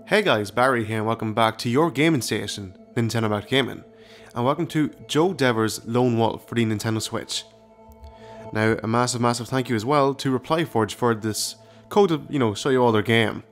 Hey guys, Barry here and welcome back to your gaming station, Nintendo About Gaming, and welcome to Joe Dever's Lone Wolf for the Nintendo Switch. Now, a massive thank you as well to ReplyForge for this code to, show you all their game.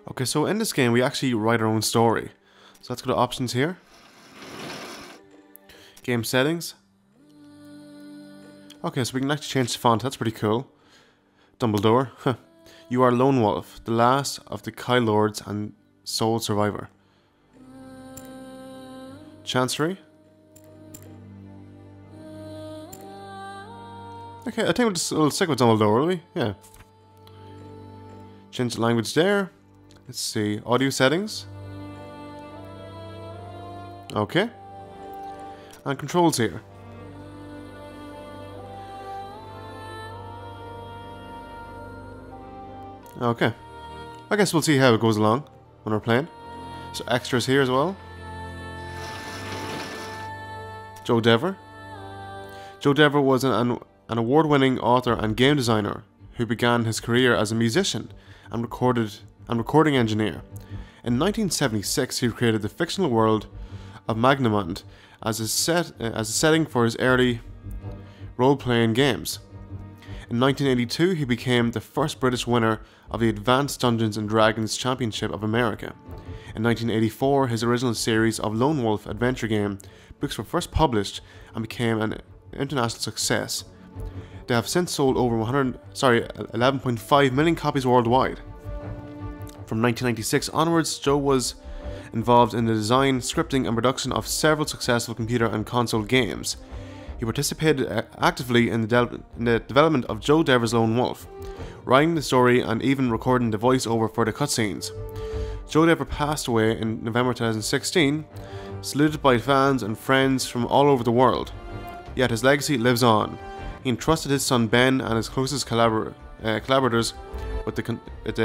Okay, so in this game we actually write our own story. So let's go to options here. Game settings. Okay, so we can actually change the font, that's pretty cool. Dumbledore. You are Lone Wolf, the last of the Kai Lords and sole survivor. Chancery. Okay, I think we'll stick with Dumbledore, will we? Yeah. Change the language there. Let's see, audio settings. Okay. And controls here. Okay. I guess we'll see how it goes along when we're playing. So extras here as well. Joe Dever. Joe Dever was an award-winning author and game designer who began his career as a musician and recording engineer. In 1976, he created the fictional world of Magnamund as a setting for his early role-playing games. In 1982, he became the first British winner of the Advanced Dungeons & Dragons Championship of America. In 1984, his original series of Lone Wolf adventure game books were first published and became an international success. They have since sold over 11.5 million copies worldwide. From 1996 onwards, Joe was involved in the design, scripting and production of several successful computer and console games. He participated actively in the development of Joe Dever's Lone Wolf, writing the story and even recording the voiceover for the cutscenes. Joe Dever passed away in November 2016, saluted by fans and friends from all over the world. Yet his legacy lives on. He entrusted his son Ben and his closest collaborators with the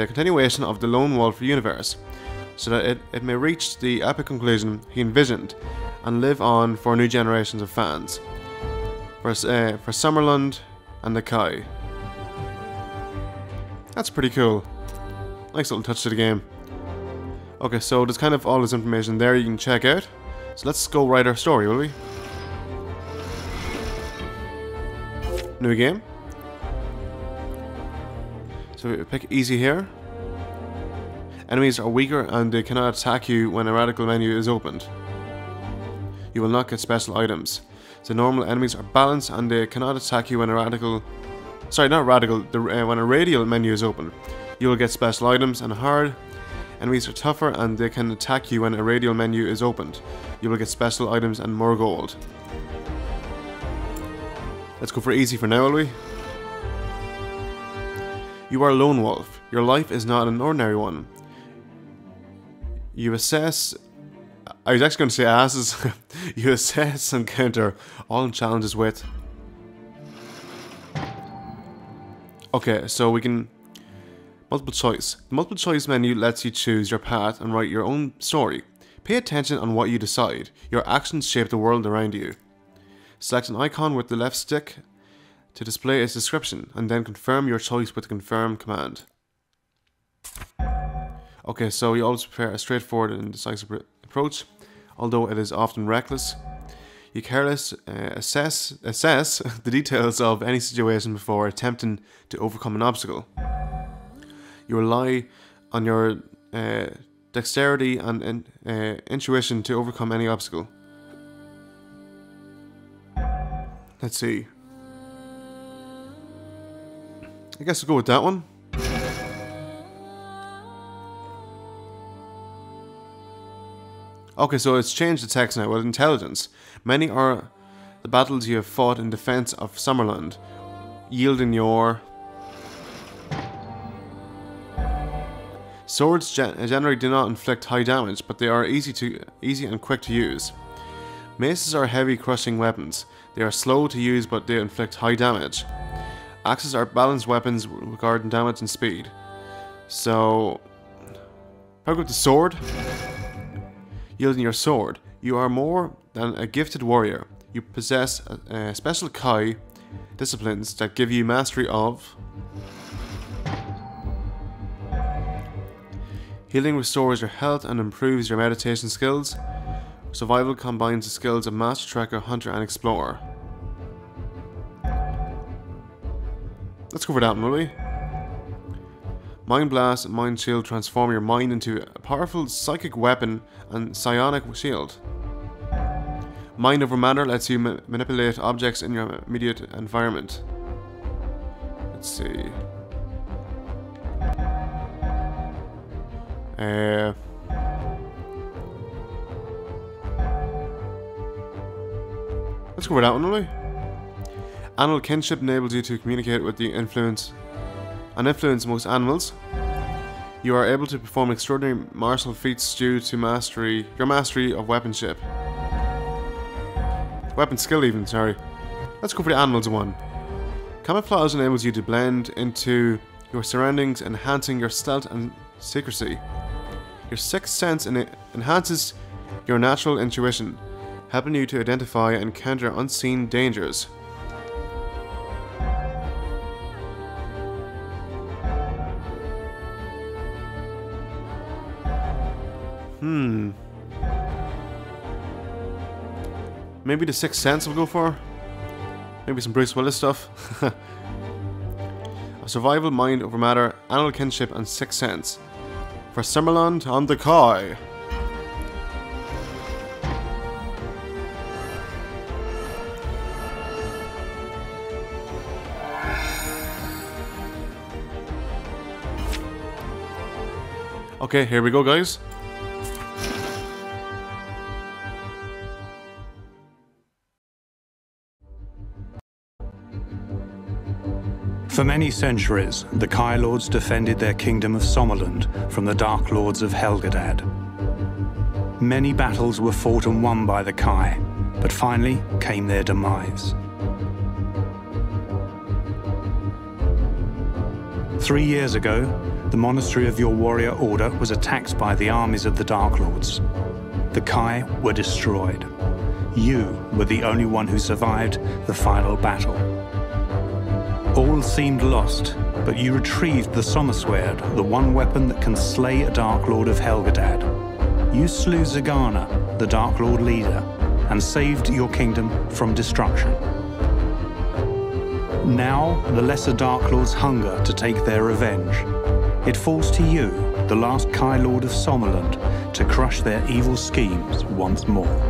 continuation of the Lone Wolf universe, so that it may reach the epic conclusion he envisioned and live on for new generations of fans. For Summerlund and the Kai. That's pretty cool. Nice little touch to the game. Okay, so there's kind of all this information there you can check out. So let's go write our story, will we? New game. So we pick easy here. Enemies are weaker and they cannot attack you when a radical menu is opened. You will not get special items. The normal enemies are balanced and they cannot attack you when when a radial menu is open. You will get special items, and hard enemies are tougher and they can attack you when a radial menu is opened. You will get special items and more gold. Let's go for easy for now, will we? You are a lone wolf. Your life is not an ordinary one. You assess... I was actually going to say asses. You assess and counter all challenges with... Okay, so we can... Multiple choice. The multiple choice menu lets you choose your path and write your own story. Pay attention on what you decide. Your actions shape the world around you. Select an icon with the left stick to display its description, and then confirm your choice with the confirm command. Okay, so you always prefer a straightforward and decisive approach, although it is often reckless. You carelessly assess the details of any situation before attempting to overcome an obstacle. You rely on your dexterity and intuition to overcome any obstacle. Let's see. I guess we'll go with that one. Okay, so it's changed the text now with intelligence. Many are the battles you have fought in defense of Summerland, yielding your... Swords generally do not inflict high damage, but they are easy and quick to use. Maces are heavy, crushing weapons. They are slow to use, but they inflict high damage. Axes are balanced weapons regarding damage and speed. So, if I go with the sword, yielding your sword, you are more than a gifted warrior. You possess special Kai disciplines that give you mastery of... Healing restores your health and improves your meditation skills. Survival combines the skills of Master Trekker, Hunter, and Explorer. Let's go for that one, will we? Mind Blast and Mind Shield transform your mind into a powerful psychic weapon and psionic shield. Mind Over Matter lets you manipulate objects in your immediate environment. Let's see. Let's go for that one, will we? Animal Kinship enables you to communicate with the influence most animals. You are able to perform extraordinary martial feats due to your mastery of weaponship. Weapon skill even, sorry. Let's go for the animals one. Camouflage enables you to blend into your surroundings, enhancing your stealth and secrecy. Your sixth sense enhances your natural intuition, helping you to identify and counter unseen dangers. Maybe the Sixth Sense we'll go for? Maybe some Bruce Willis stuff? A survival, Mind Over Matter, Animal Kinship, and Sixth Sense. For Summerland on the Kai. Okay, here we go, guys. For many centuries, the Kai Lords defended their kingdom of Sommerland from the Dark Lords of Helgadad. Many battles were fought and won by the Kai, but finally came their demise. 3 years ago, the monastery of your warrior order was attacked by the armies of the Dark Lords. The Kai were destroyed. You were the only one who survived the final battle. All seemed lost, but you retrieved the Sommersword, the one weapon that can slay a Dark Lord of Helgadad. You slew Zagana, the Dark Lord leader, and saved your kingdom from destruction. Now, the lesser Dark Lords hunger to take their revenge. It falls to you, the last Kai Lord of Sommerland, to crush their evil schemes once more.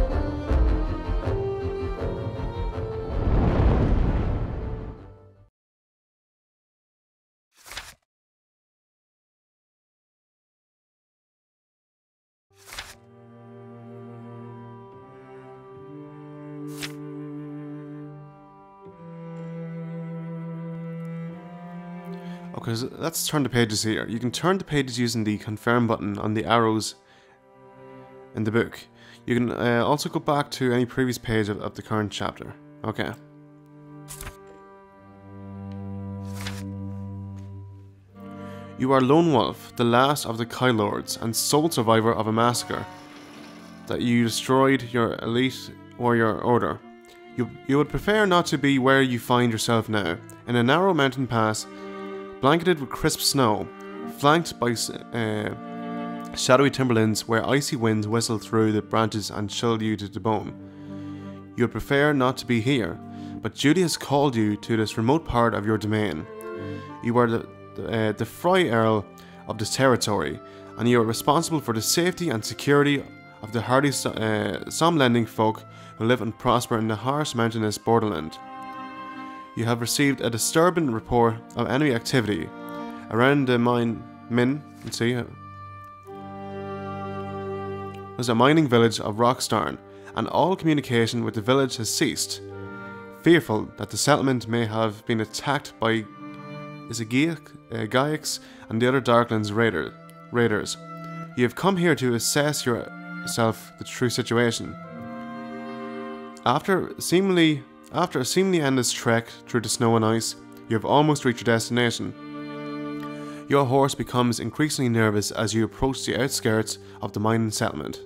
Okay, so let's turn the pages here. You can turn the pages using the confirm button on the arrows in the book. You can also go back to any previous page of the current chapter. Okay. You are Lone Wolf, the last of the Kai Lords and sole survivor of a massacre that you destroyed your elite warrior order. You would prefer not to be where you find yourself now, in a narrow mountain pass, blanketed with crisp snow, flanked by shadowy timberlands where icy winds whistle through the branches and chill you to the bone. You would prefer not to be here, but duty has called you to this remote part of your domain. You are the Frye Earl of this territory, and you are responsible for the safety and security of the hardy Somlending folk who live and prosper in the harsh mountainous borderland. You have received a disturbing report of enemy activity around the there's a mining village of Rockstarn, and all communication with the village has ceased. Fearful that the settlement may have been attacked by Gaiax and the other Darklands raiders, you have come here to assess yourself the true situation. After a seemingly endless trek through the snow and ice, you have almost reached your destination. Your horse becomes increasingly nervous as you approach the outskirts of the mining settlement.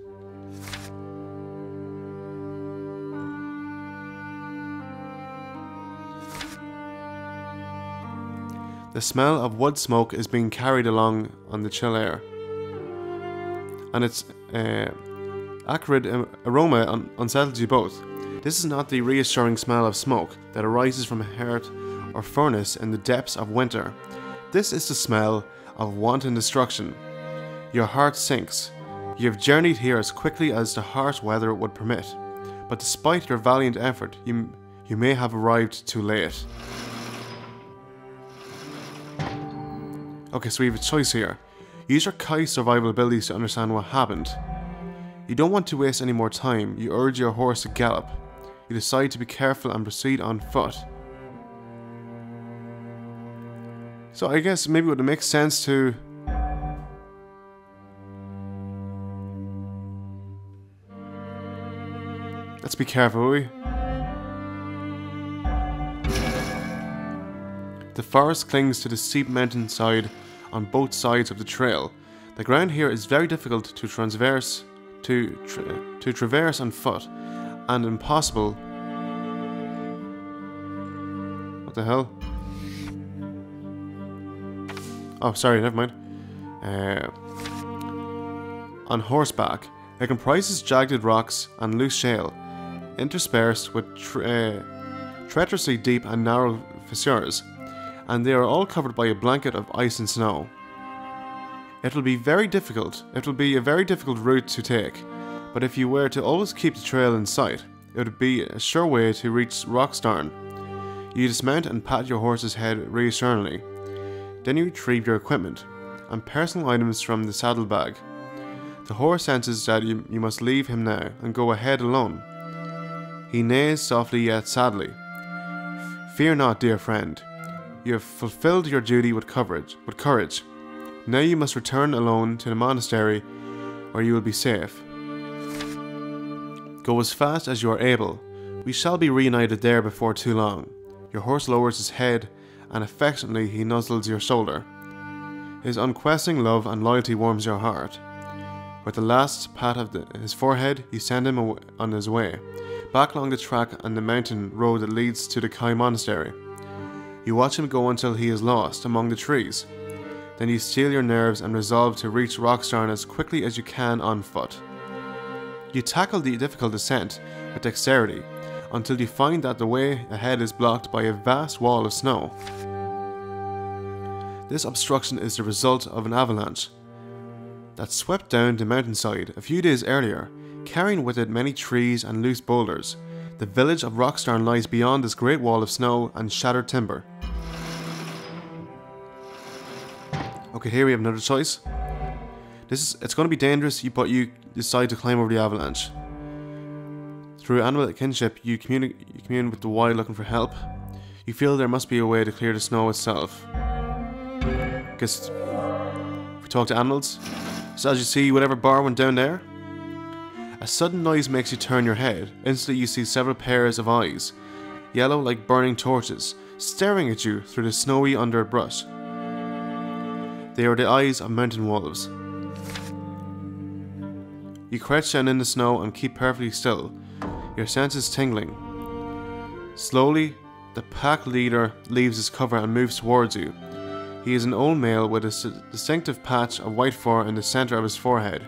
The smell of wood smoke is being carried along on the chill air, and its acrid aroma unsettles you both. This is not the reassuring smell of smoke that arises from a hearth or furnace in the depths of winter. This is the smell of wanton destruction. Your heart sinks. You have journeyed here as quickly as the harsh weather would permit, but despite your valiant effort, you may have arrived too late. Okay, so we have a choice here. Use your Kai survival abilities to understand what happened. You don't want to waste any more time. You urge your horse to gallop. You decide to be careful and proceed on foot. So I guess maybe it would make sense to... Let's be careful, will we? The forest clings to the steep mountainside on both sides of the trail. The ground here is very difficult to traverse on foot, and impossible. What the hell? Oh, sorry, never mind. On horseback, it comprises jagged rocks and loose shale, interspersed with treacherously deep and narrow fissures, and they are all covered by a blanket of ice and snow. It will be a very difficult route to take, but if you were to always keep the trail in sight, it would be a sure way to reach Rockstarn. You dismount and pat your horse's head reassuringly. Then you retrieve your equipment and personal items from the saddlebag. The horse senses that you must leave him now and go ahead alone. He neighs softly yet sadly. Fear not, dear friend. You have fulfilled your duty with courage. Now you must return alone to the monastery where you will be safe. Go as fast as you are able. We shall be reunited there before too long. Your horse lowers his head and affectionately he nuzzles your shoulder. His unquestioning love and loyalty warms your heart. With the last pat of his forehead, you send him on his way, back along the track on the mountain road that leads to the Kai Monastery. You watch him go until he is lost among the trees. Then you steel your nerves and resolve to reach Rockstarn as quickly as you can on foot. You tackle the difficult descent with dexterity until you find that the way ahead is blocked by a vast wall of snow. This obstruction is the result of an avalanche that swept down the mountainside a few days earlier, carrying with it many trees and loose boulders. The village of Rockstarn lies beyond this great wall of snow and shattered timber. Okay, here we have another choice. It's going to be dangerous, but you decide to climb over the avalanche. Through animal kinship, you commune with the wild looking for help. You feel there must be a way to clear the snow itself. Because if we talk to animals, so as you see whatever bar went down there, a sudden noise makes you turn your head. Instantly you see several pairs of eyes, yellow like burning torches, staring at you through the snowy underbrush. They are the eyes of mountain wolves. You crouch down in the snow and keep perfectly still, your senses tingling. Slowly, the pack leader leaves his cover and moves towards you. He is an old male with a distinctive patch of white fur in the center of his forehead.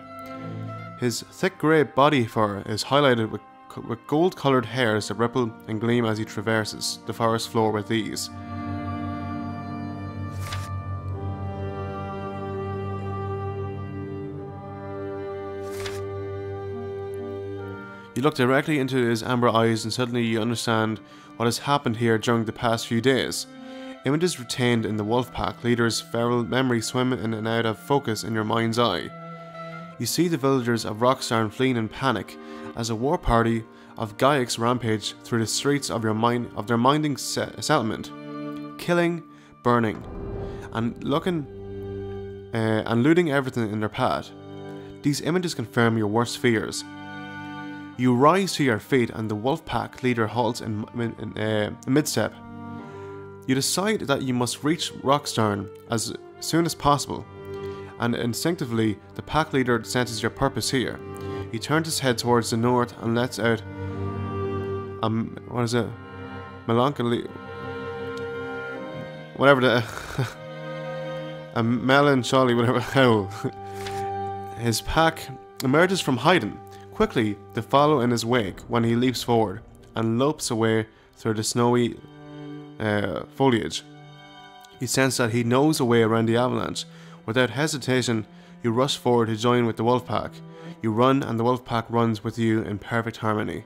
His thick grey body fur is highlighted with gold-coloured hairs that ripple and gleam as he traverses the forest floor with ease. You look directly into his amber eyes and suddenly you understand what has happened here during the past few days. Images retained in the Wolfpack leader's feral memory swim in and out of focus in your mind's eye. You see the villagers of Rockstarn fleeing in panic as a war party of Gaiax rampage through the streets of their minding settlement, killing, burning, and looting everything in their path. These images confirm your worst fears. You rise to your feet and the Wolfpack leader halts in mid-step. You decide that you must reach Rockstarn as soon as possible, and instinctively the pack leader senses your purpose here. He turns his head towards the north and lets out melancholy, whatever the a melancholy whatever howl. His pack emerges from hiding. Quickly, they follow in his wake when he leaps forward and lopes away through the snowy foliage. You sense that he knows a way around the avalanche. Without hesitation, you rush forward to join with the Wolfpack. You run and the Wolfpack runs with you in perfect harmony.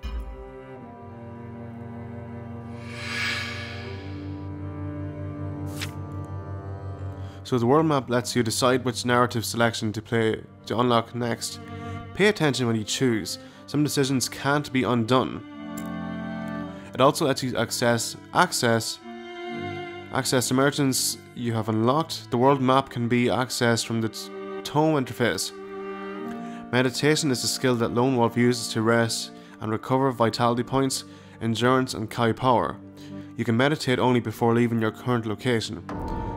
So the world map lets you decide which narrative selection to unlock next. Pay attention when you choose. Some decisions can't be undone. It also lets you access to merchants you have unlocked. The world map can be accessed from the Tome interface. Meditation is a skill that Lone Wolf uses to rest and recover vitality points, endurance and Kai power. You can meditate only before leaving your current location,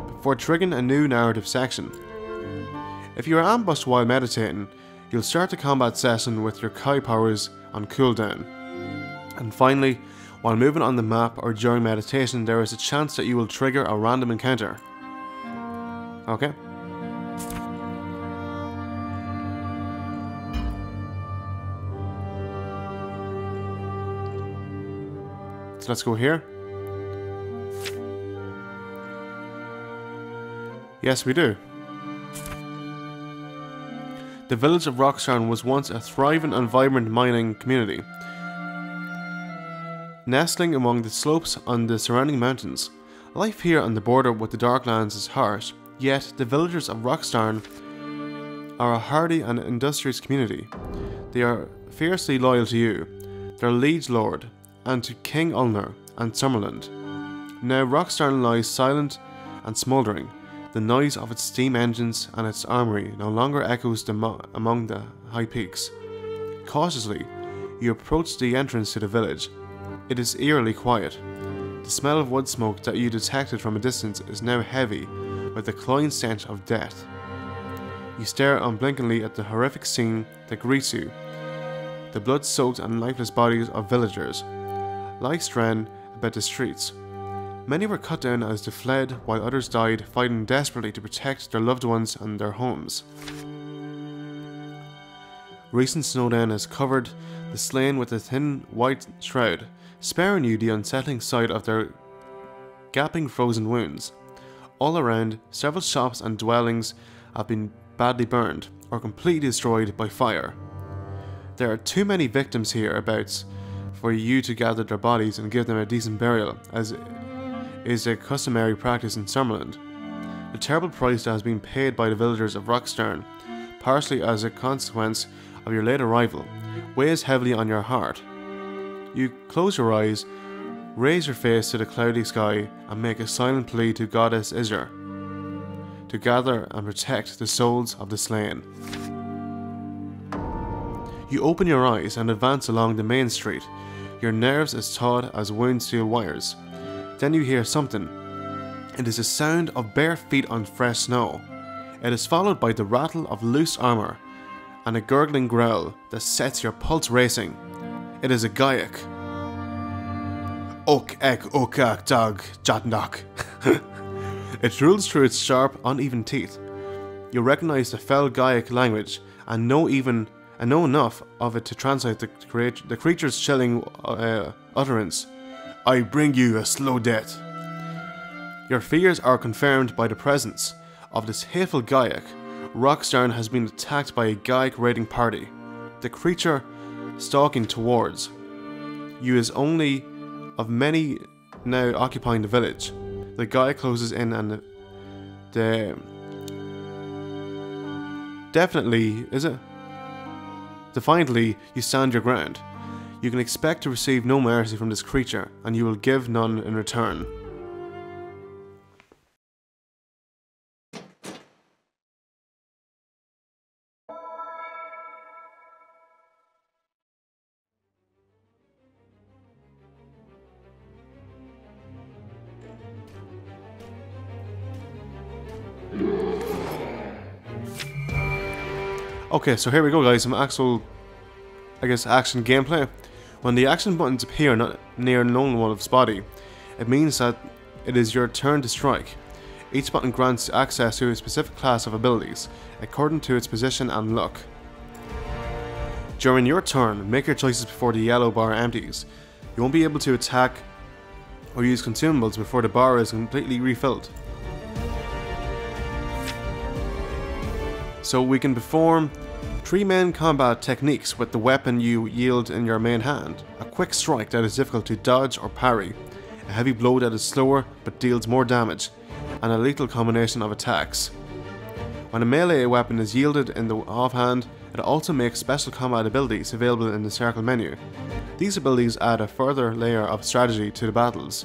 before triggering a new narrative section. If you are ambushed while meditating, you'll start the combat session with your Kai powers on cooldown. And finally, while moving on the map or during meditation, there is a chance that you will trigger a random encounter. Okay? So let's go here. Yes, we do. The village of Rockstarn was once a thriving and vibrant mining community, nestling among the slopes on the surrounding mountains. Life here on the border with the Darklands is harsh, yet the villagers of Rockstarn are a hardy and industrious community. They are fiercely loyal to you, their liege lord, and to King Ulnar and Summerland. Now Rockstarn lies silent and smouldering. The noise of its steam engines and its armory no longer echoes among the high peaks. Cautiously, you approach the entrance to the village. It is eerily quiet. The smell of wood smoke that you detected from a distance is now heavy with the cloying stench of death. You stare unblinkingly at the horrific scene that greets you. The blood-soaked and lifeless bodies of villagers lie strewn about the streets. Many were cut down as they fled, while others died fighting desperately to protect their loved ones and their homes. Recent snowdown has covered the slain with a thin white shroud, sparing you the unsettling sight of their gaping frozen wounds. All around, several shops and dwellings have been badly burned or completely destroyed by fire. There are too many victims hereabouts for you to gather their bodies and give them a decent burial, as is a customary practice in Summerland. The terrible price that has been paid by the villagers of Rockstarn, partially as a consequence of your late arrival, weighs heavily on your heart. You close your eyes, raise your face to the cloudy sky, and make a silent plea to Goddess Isra. to gather and protect the souls of the slain. You open your eyes and advance along the main street, your nerves as taut as wound steel wires. Then you hear something. It is the sound of bare feet on fresh snow. It is followed by the rattle of loose armor and a gurgling growl that sets your pulse racing. It is a Gaiac. Ok ek okak dag jatnak. It drills through its sharp, uneven teeth. You recognize the fell Gaiac language and know enough of it to translate the creature's chilling utterance. I bring you a slow death. Your fears are confirmed by the presence of this hateful Gaiac. Rockstarn has been attacked by a Gaiac raiding party. The creature stalking towards you is only of many now occupying the village. The Gaiac closes in and Defiantly, you stand your ground. You can expect to receive no mercy from this creature, and you will give none in return. Okay, so here we go guys, some actual, action gameplay. When the action buttons appear near Lone Wolf's body, it means that it is your turn to strike. Each button grants access to a specific class of abilities, according to its position and look. During your turn, make your choices before the yellow bar empties. You won't be able to attack or use consumables before the bar is completely refilled. So we can perform 3 main combat techniques with the weapon you yield in your main hand. A quick strike that is difficult to dodge or parry, a heavy blow that is slower but deals more damage, and a lethal combination of attacks. When a melee weapon is yielded in the offhand, it also makes special combat abilities available in the circle menu. These abilities add a further layer of strategy to the battles.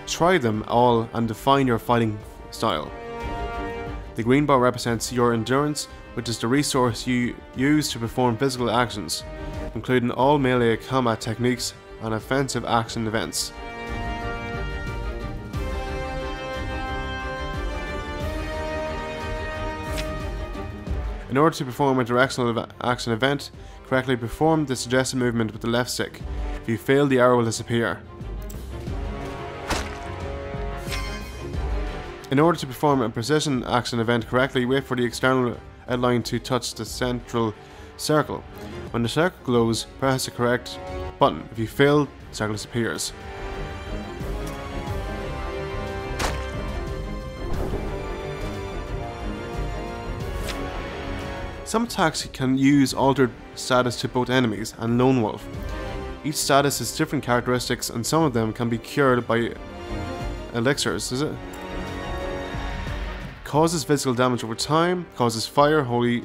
Try them all and define your fighting style. The green bar represents your endurance, which is the resource you use to perform physical actions, including all melee combat techniques and offensive action events. In order to perform a directional action event, correctly perform the suggested movement with the left stick. If you fail, the arrow will disappear. In order to perform a precision action event correctly, wait for the external outline to touch the central circle. When the circle glows, press the correct button. If you fail, the circle disappears. Some attacks can use altered status to both enemies and Lone Wolf. Each status has different characteristics and some of them can be cured by elixirs, is it? Causes physical damage over time, causes holy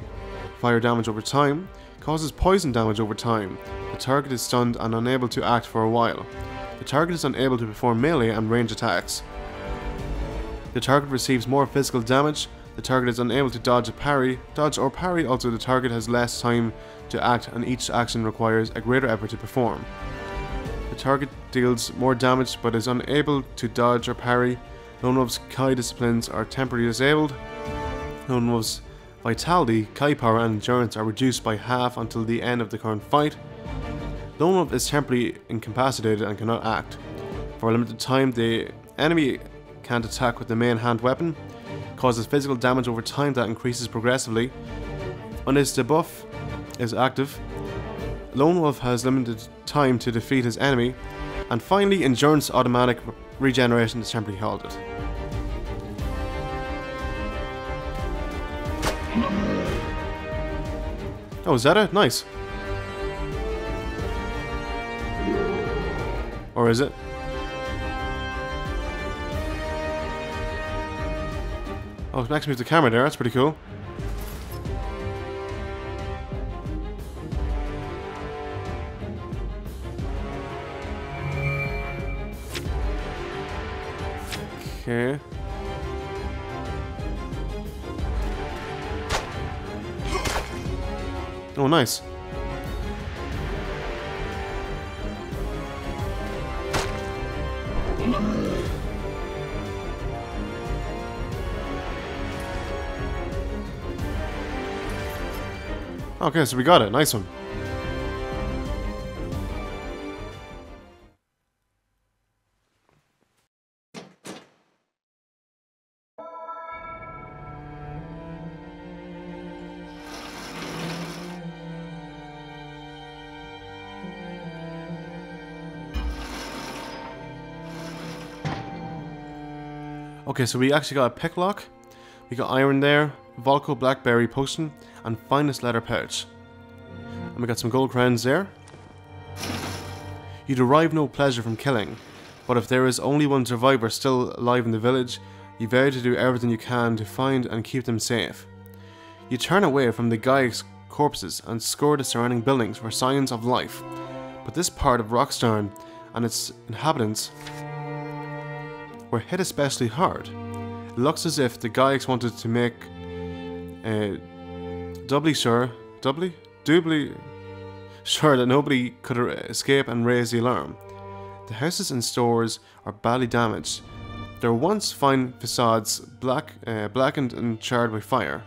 fire damage over time, causes poison damage over time. The target is stunned and unable to act for a while. The target is unable to perform melee and range attacks. The target receives more physical damage. The target is unable to dodge or parry. Also, the target has less time to act and each action requires a greater effort to perform. The target deals more damage but is unable to dodge or parry. Lone Wolf's Kai disciplines are temporarily disabled. Lone Wolf's vitality, Kai power and endurance are reduced by half until the end of the current fight. Lone Wolf is temporarily incapacitated and cannot act. For a limited time, the enemy can't attack with the main hand weapon. Causes physical damage over time that increases progressively. When this debuff is active, Lone Wolf has limited time to defeat his enemy. And finally, endurance automatic regeneration is temporarily halted. Oh, is that it? Nice. Or is it? Oh, it makes me with the camera there, that's pretty cool. Okay. Oh, nice. Okay, so we got it. Nice one. Okay, so we actually got a picklock. We got iron there, Volko blackberry potion, and finest leather pouch. And we got some gold crowns there. You derive no pleasure from killing, but if there is only one survivor still alive in the village, you vow to do everything you can to find and keep them safe. You turn away from the Gaia's corpses and scour the surrounding buildings for signs of life, but this part of Rockstarn and its inhabitants were hit especially hard. It looks as if the Gaiacs wanted to make doubly sure that nobody could escape and raise the alarm. The houses and stores are badly damaged. Their once fine facades blackened and charred by fire.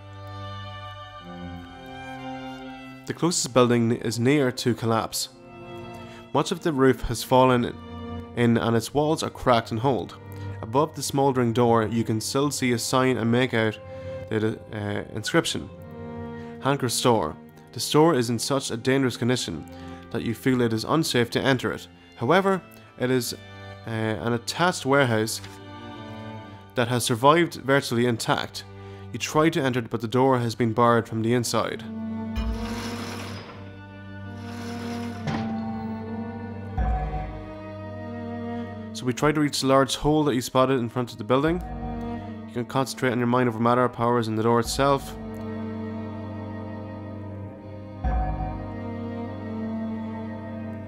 The closest building is near to collapse. Much of the roof has fallen in and its walls are cracked and holed. Above the smouldering door you can still see a sign and make out the inscription. Hanker's Store. The store is in such a dangerous condition that you feel it is unsafe to enter it. However, it is an attached warehouse that has survived virtually intact. You try to enter it, but the door has been barred from the inside. So we try to reach the large hole that you spotted in front of the building. You can concentrate on your mind over matter powers in the door itself.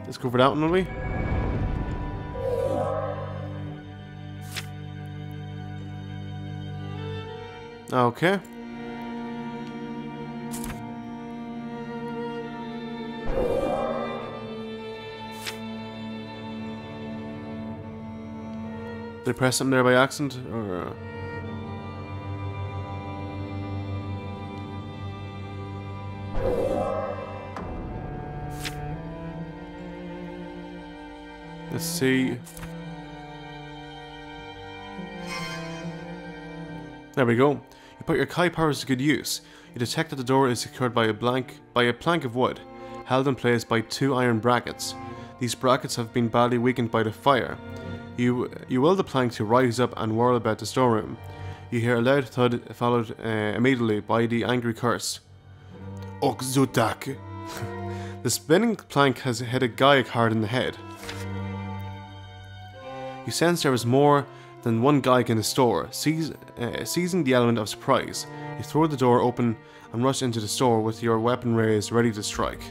Let's go for that one, will we? Okay. Did I press something there by accident, or? Let's see. There we go. You put your Kai powers to good use. You detect that the door is secured by a plank of wood, held in place by 2 iron brackets. These brackets have been badly weakened by the fire. You will the plank to rise up and whirl about the storeroom. You hear a loud thud followed immediately by the angry curse. Okzutak. The spinning plank has hit a Gaiac hard in the head. You sense there is more than one Gaiac in the store. Seizing the element of surprise, you throw the door open and rush into the store with your weapon raised, ready to strike.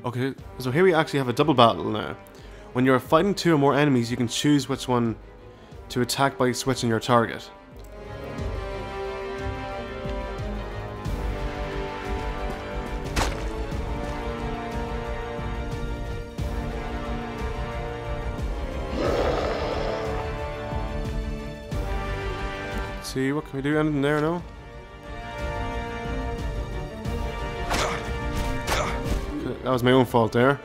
Okay, so here we actually have a double battle now. When you're fighting 2 or more enemies, you can choose which one to attack by switching your target. Let's see, what can we do? Anything there, no? That was my own fault there.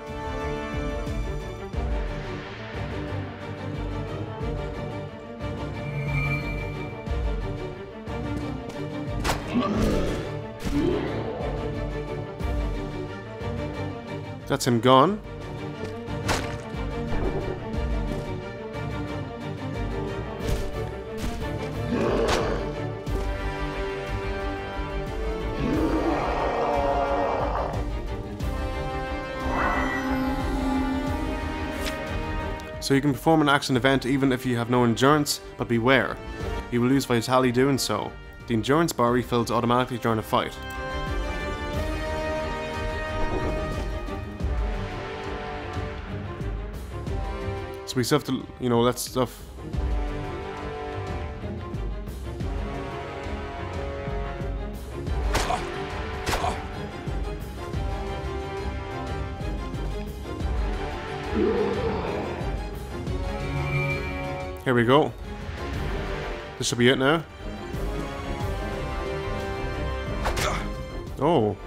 That's him gone. So you can perform an action event even if you have no endurance, but beware. You will lose vitality doing so. The endurance bar refills automatically during a fight. So we still have to, you know, that stuff. Here we go. This should be it now. Oh.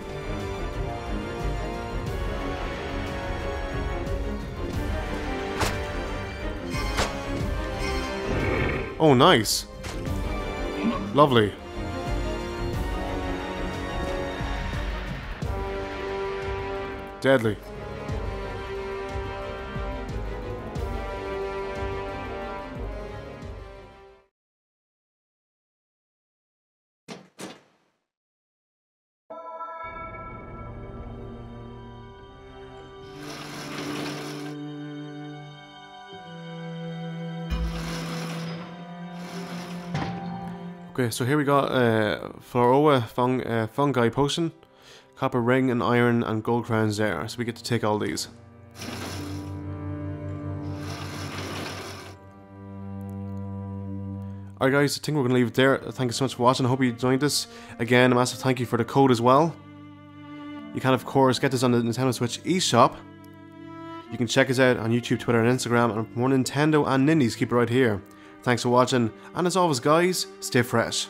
Oh, nice. Lovely. Deadly. Okay, so here we got Floroa fungi potion, copper ring and iron and gold crowns there. So we get to take all these. Alright guys, I think we're going to leave it there. Thank you so much for watching. I hope you enjoyed this. Again, a massive thank you for the code as well. You can of course get this on the Nintendo Switch eShop. You can check us out on YouTube, Twitter and Instagram, and more Nintendo and Nindies keep it right here. Thanks for watching, and as always guys, stay fresh.